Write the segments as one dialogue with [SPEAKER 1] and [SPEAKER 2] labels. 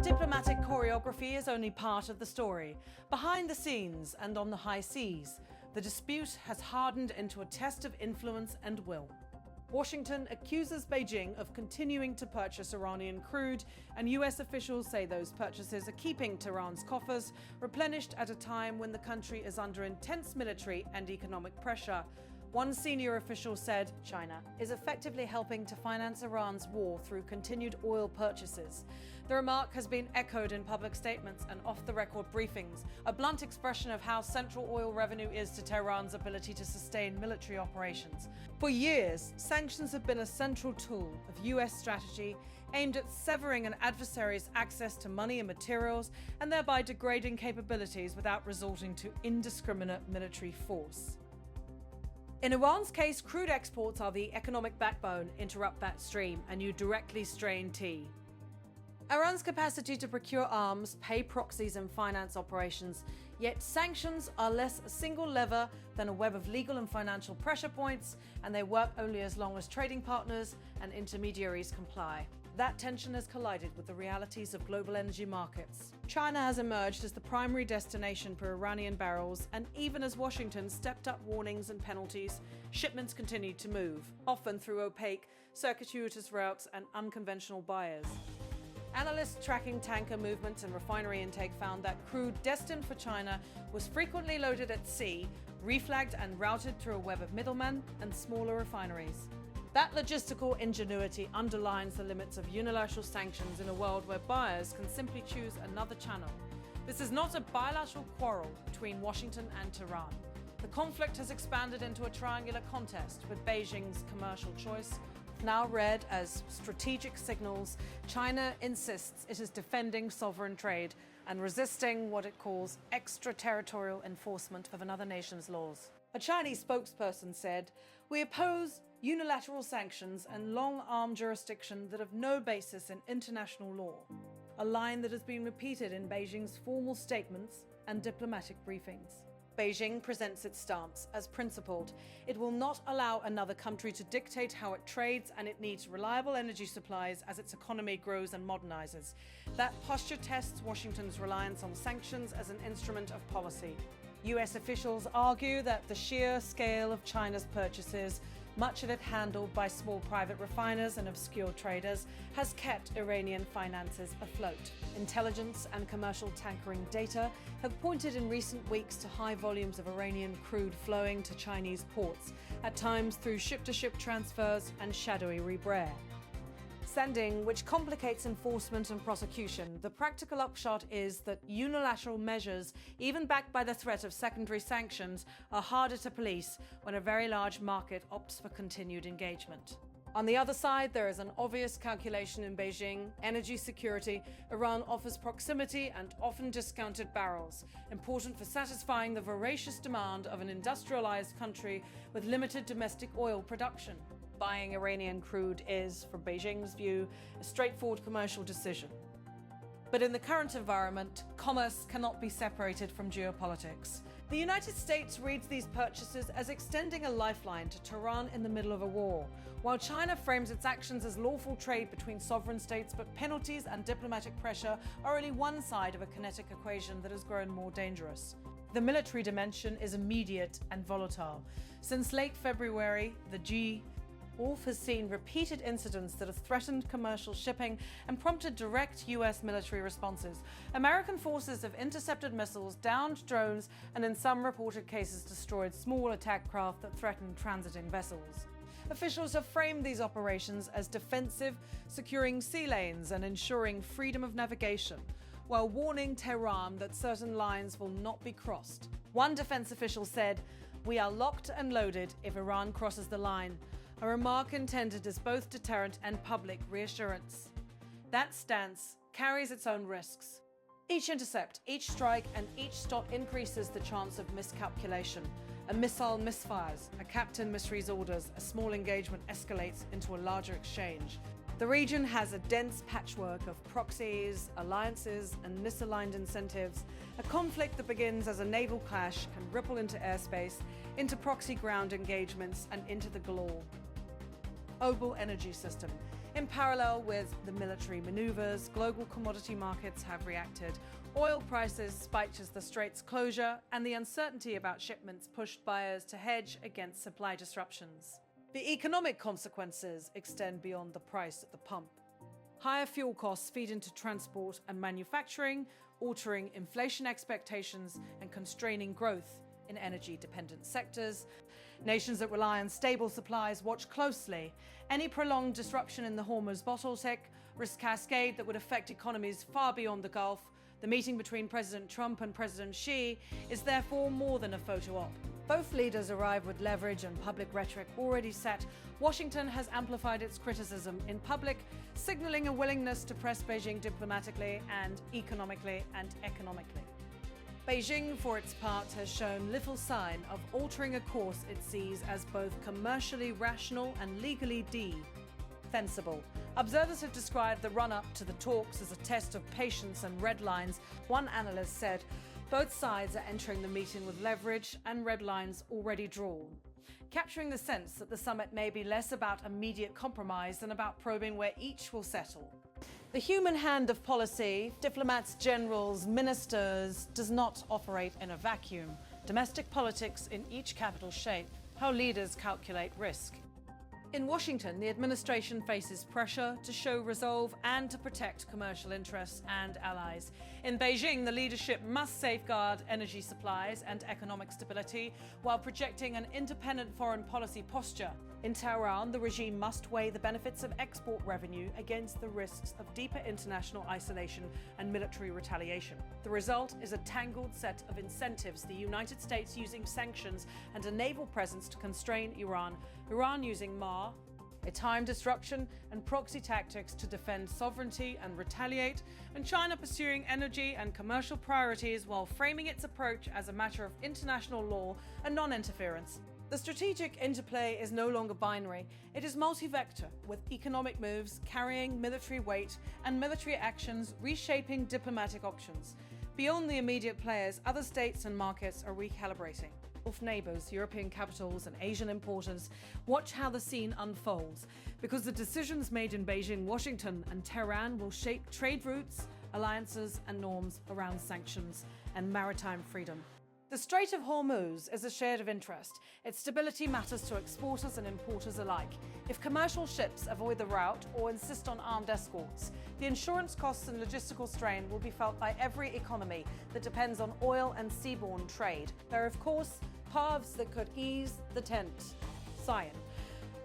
[SPEAKER 1] Diplomatic choreography is only part of the story. Behind the scenes and on the high seas, the dispute has hardened into a test of influence and will. Washington accuses Beijing of continuing to purchase Iranian crude, and US officials say those purchases are keeping Tehran's coffers replenished at a time when the country is under intense military and economic pressure. One senior official said China is effectively helping to finance Iran's war through continued oil purchases. The remark has been echoed in public statements and off-the-record briefings, a blunt expression of how central oil revenue is to Tehran's ability to sustain military operations. For years, sanctions have been a central tool of US strategy aimed at severing an adversary's access to money and materials and thereby degrading capabilities without resorting to indiscriminate military force. In Iran's case, crude exports are the economic backbone. Interrupt that stream and you directly strain tea. Iran's capacity to procure arms, pay proxies and finance operations, yet sanctions are less a single lever than a web of legal and financial pressure points, and they work only as long as trading partners and intermediaries comply. That tension has collided with the realities of global energy markets. China has emerged as the primary destination for Iranian barrels, and even as Washington stepped up warnings and penalties, shipments continued to move, often through opaque, circuitous routes and unconventional buyers. Analysts tracking tanker movements and refinery intake found that crude destined for China was frequently loaded at sea, reflagged and routed through a web of middlemen and smaller refineries. That logistical ingenuity underlines the limits of unilateral sanctions in a world where buyers can simply choose another channel. This is not a bilateral quarrel between Washington and Tehran. The conflict has expanded into a triangular contest, with Beijing's commercial choice now read as strategic signals. China insists it is defending sovereign trade and resisting what it calls extraterritorial enforcement of another nation's laws. A Chinese spokesperson said, "We oppose unilateral sanctions and long-arm jurisdiction that have no basis in international law," a line that has been repeated in Beijing's formal statements and diplomatic briefings. Beijing presents its stance as principled. It will not allow another country to dictate how it trades, and it needs reliable energy supplies as its economy grows and modernizes. That posture tests Washington's reliance on sanctions as an instrument of policy. US officials argue that the sheer scale of China's purchases, much of it handled by small private refiners and obscure traders, has kept Iranian finances afloat. Intelligence and commercial tankering data have pointed in recent weeks to high volumes of Iranian crude flowing to Chinese ports, at times through ship-to-ship transfers and shadowy rebrare. Sending, which complicates enforcement and prosecution. The practical upshot is that unilateral measures, even backed by the threat of secondary sanctions, are harder to police when a very large market opts for continued engagement. On the other side, there is an obvious calculation in Beijing: energy security. Iran offers proximity and often discounted barrels, important for satisfying the voracious demand of an industrialized country with limited domestic oil production. Buying Iranian crude is, from Beijing's view, a straightforward commercial decision. But in the current environment, commerce cannot be separated from geopolitics. The United States reads these purchases as extending a lifeline to Tehran in the middle of a war, while China frames its actions as lawful trade between sovereign states. But penalties and diplomatic pressure are only one side of a kinetic equation that has grown more dangerous. The military dimension is immediate and volatile. Since late February, the Gulf has seen repeated incidents that have threatened commercial shipping and prompted direct US military responses. American forces have intercepted missiles, downed drones, and in some reported cases destroyed small attack craft that threatened transiting vessels. Officials have framed these operations as defensive, securing sea lanes and ensuring freedom of navigation, while warning Tehran that certain lines will not be crossed. One defense official said, "We are locked and loaded if Iran crosses the line," a remark intended as both deterrent and public reassurance. That stance carries its own risks. Each intercept, each strike, and each stop increases the chance of miscalculation. A missile misfires, a captain misreads orders, a small engagement escalates into a larger exchange. The region has a dense patchwork of proxies, alliances, and misaligned incentives. A conflict that begins as a naval clash can ripple into airspace, into proxy ground engagements, and into the galore. global energy system. In parallel with the military maneuvers, global commodity markets have reacted. Oil prices spiked as the Strait's closure, and the uncertainty about shipments pushed buyers to hedge against supply disruptions. The economic consequences extend beyond the price at the pump. Higher fuel costs feed into transport and manufacturing, altering inflation expectations and constraining growth in energy-dependent sectors. Nations that rely on stable supplies watch closely. Any prolonged disruption in the Hormuz bottleneck risks cascade that would affect economies far beyond the Gulf. The meeting between President Trump and President Xi is therefore more than a photo op. Both leaders arrive with leverage and public rhetoric already set. Washington has amplified its criticism in public, signaling a willingness to press Beijing diplomatically and economically. Beijing, for its part, has shown little sign of altering a course it sees as both commercially rational and legally defensible. Observers have described the run-up to the talks as a test of patience and red lines. One analyst said, both sides are entering the meeting with leverage and red lines already drawn, capturing the sense that the summit may be less about immediate compromise than about probing where each will settle. The human hand of policy, diplomats, generals, ministers, does not operate in a vacuum. Domestic politics in each capital shape how leaders calculate risk. In Washington, the administration faces pressure to show resolve and to protect commercial interests and allies. In Beijing, the leadership must safeguard energy supplies and economic stability while projecting an independent foreign policy posture. In Tehran, the regime must weigh the benefits of export revenue against the risks of deeper international isolation and military retaliation. The result is a tangled set of incentives, the United States using sanctions and a naval presence to constrain Iran, Iran using a time destruction and proxy tactics to defend sovereignty and retaliate, and China pursuing energy and commercial priorities while framing its approach as a matter of international law and non-interference. The strategic interplay is no longer binary. It is multi-vector, with economic moves carrying military weight and military actions reshaping diplomatic options. Beyond the immediate players, other states and markets are recalibrating. Gulf neighbors, European capitals and Asian importers watch how the scene unfolds, because the decisions made in Beijing, Washington and Tehran will shape trade routes, alliances and norms around sanctions and maritime freedom. The Strait of Hormuz is a shared of interest. Its stability matters to exporters and importers alike. If commercial ships avoid the route or insist on armed escorts, the insurance costs and logistical strain will be felt by every economy that depends on oil and seaborne trade. There are, of course, paths that could ease the tense. Cyan.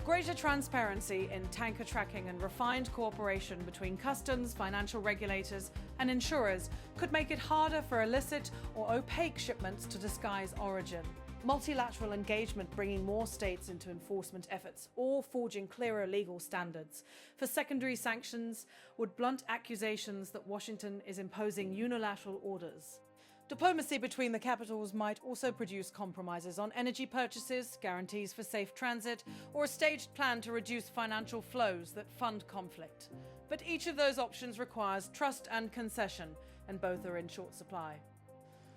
[SPEAKER 1] Greater transparency in tanker tracking and refined cooperation between customs, financial regulators, and insurers could make it harder for illicit or opaque shipments to disguise origin. Multilateral engagement bringing more states into enforcement efforts or forging clearer legal standards for secondary sanctions would blunt accusations that Washington is imposing unilateral orders. Diplomacy between the capitals might also produce compromises on energy purchases, guarantees for safe transit, or a staged plan to reduce financial flows that fund conflict. But each of those options requires trust and concession, and both are in short supply.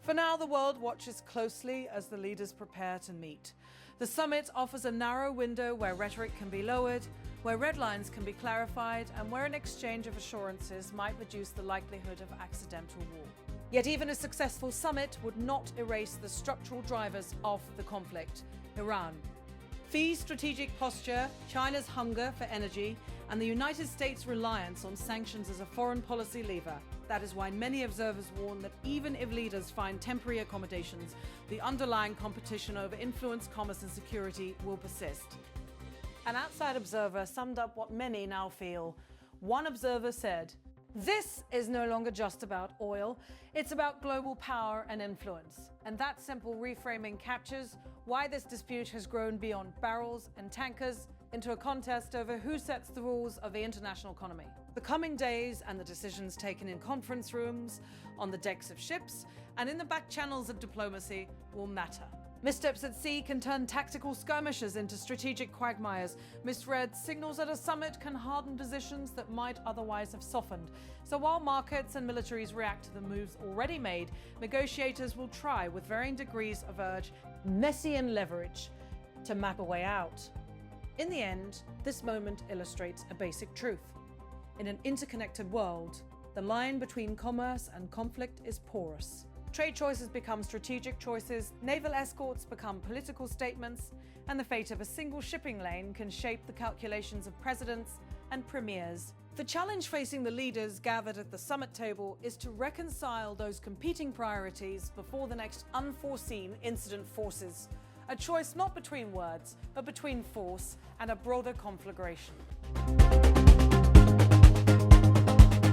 [SPEAKER 1] For now, the world watches closely as the leaders prepare to meet. The summit offers a narrow window where rhetoric can be lowered, where red lines can be clarified, and where an exchange of assurances might reduce the likelihood of accidental war. Yet even a successful summit would not erase the structural drivers of the conflict: Iran, Xi's strategic posture, China's hunger for energy, and the United States' reliance on sanctions as a foreign policy lever. That is why many observers warn that even if leaders find temporary accommodations, the underlying competition over influence, commerce, and security will persist. An outside observer summed up what many now feel. One observer said, "This is no longer just about oil, it's about global power and influence." And that simple reframing captures why this dispute has grown beyond barrels and tankers into a contest over who sets the rules of the international economy. The coming days and the decisions taken in conference rooms, on the decks of ships, and in the back channels of diplomacy will matter. Missteps at sea can turn tactical skirmishes into strategic quagmires. Misread signals at a summit can harden positions that might otherwise have softened. So while markets and militaries react to the moves already made, negotiators will try, with varying degrees of urge, messy and leverage, to map a way out. In the end, this moment illustrates a basic truth. In an interconnected world, the line between commerce and conflict is porous. Trade choices become strategic choices, naval escorts become political statements, and the fate of a single shipping lane can shape the calculations of presidents and premiers. The challenge facing the leaders gathered at the summit table is to reconcile those competing priorities before the next unforeseen incident forces. A choice not between words, but between force and a broader conflagration.